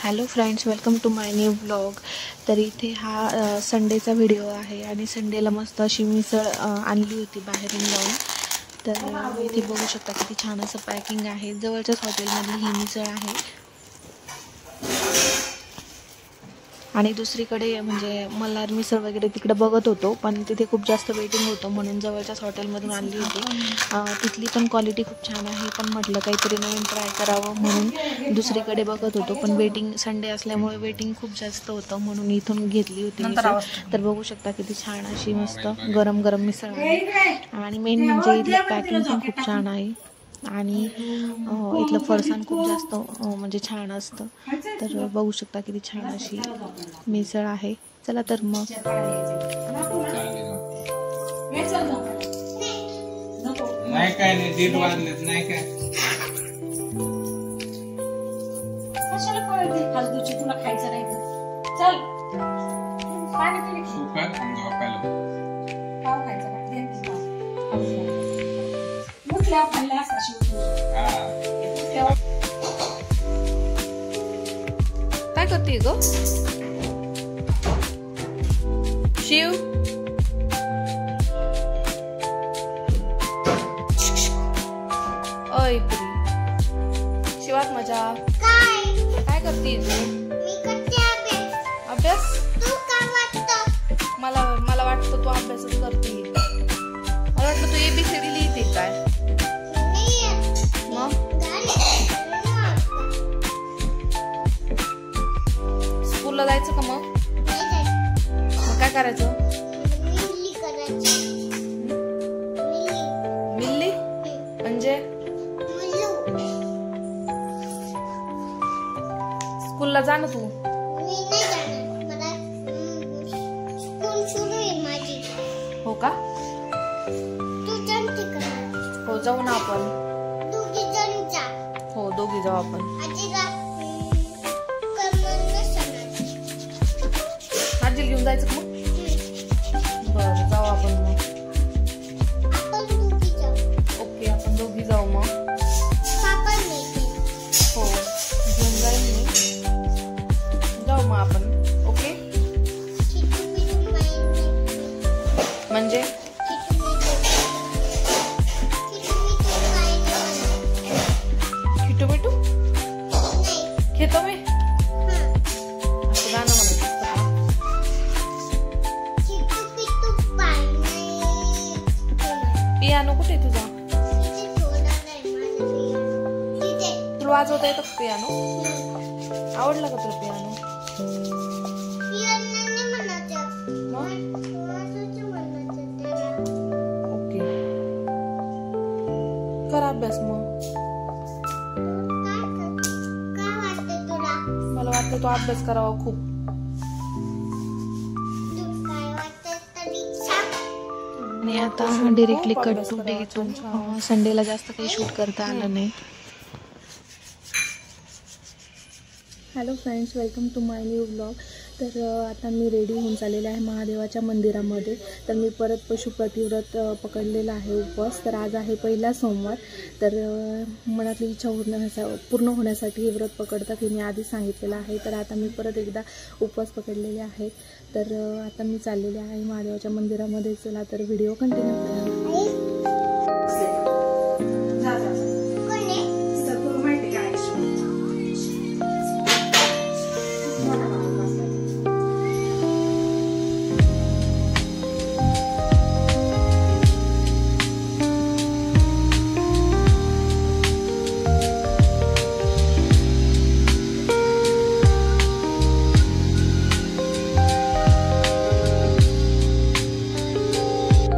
Hello friends, welcome to my new blog. तर इथे हा संडेचा व्हिडिओ आहे आणि संडेला मस्त अशी मिसळ आणली होती बाहेरून जाऊन। तर इथे बघू शकता किती छान असं पॅकिंग आहे। जवळच्याच हॉटेलमधली ही मिसळ आहे आणि दुसरीकडे म्हणजे मल्हार मिसळ वगैरे तिकडे बघत होतो, पण तिथे खूप जास्त वेटिंग होतं म्हणून जवळच्याच हॉटेलमधून आणली होती। तिथली पण क्वालिटी खूप छान आहे, पण म्हटलं काहीतरी नवीन ट्राय करावं म्हणून दुसरीकडे बघत होतो, पण वेटिंग संडे असल्यामुळे वेटिंग खूप जास्त होतं म्हणून इथून घेतली होती मिसळ। तर बघू शकता किती छान अशी मस्त गरम गरम मिसळ आहे आणि मेन म्हणजे इथलं पॅकिंग पण खूप छान आहे आणि इथलं फरसाण खूप जास्त म्हणजे छान असतं। तर बघू शकता किती छान अशी मिसळ आहे। चला तर मग नाही काय नाही, 1:30 वाजलेत नाही काय कशाला पळते फालतूची, तुला खायचं नाही चल पाणी पिली सुपर झोपायला पाव खायचं का मुठल्या खाल्ला असा काय करते ग शिव? ओय पुरी शिवात मजा काय करते अभ्यास? मला वाटतं तू अभ्यासच करते। मला वाटलं तू ABCD लिहिते काय? मग स्कूलला जायचं का? मग काय करायचं? मिल्ली म्हणजे स्कूलला जा ना तू। हो का? हो जाऊ ना आपण। हो दोघी जाऊ आपण। आजी घेऊन जायचं का? बरं जाऊ आपण मग। ओके आपण दोघी जाऊ मग। हो घेऊन जाईल मी, जाऊ मग आपण। ओके म्हणजे खिटू मिठू खेतो मी असं गाणं म्हणत असतं। पियानो कुठे तुझा? तुला वाजवता येतो का पियानो? आवडला का तुला पियानो? ओके कर अभ्यास मग। मला वाटतं तो अभ्यास करावा खूप। आणि आता directly cut to day two संडेला जास्त काही शूट करता आलं नाही। Hello friends, welcome to my new blog. तर आता मी रेडी होऊन चाललेले आहे महादेवाच्या मंदिरामध्ये। तर मी परत पशुपतिव्रत पकडलेला आहे उपवास। तर आज आहे पहिला सोमवार। तर मनातली इच्छा पूर्ण होण्यासाठी हे व्रत पकडतात हे मी आधी सांगितलेलं आहे। तर आता मी परत एकदा उपवास पकडलेले आहेत। तर आता मी चाललेले आहे महादेवाच्या मंदिरामध्ये। चला तर व्हिडिओ कंटिन्यू करा।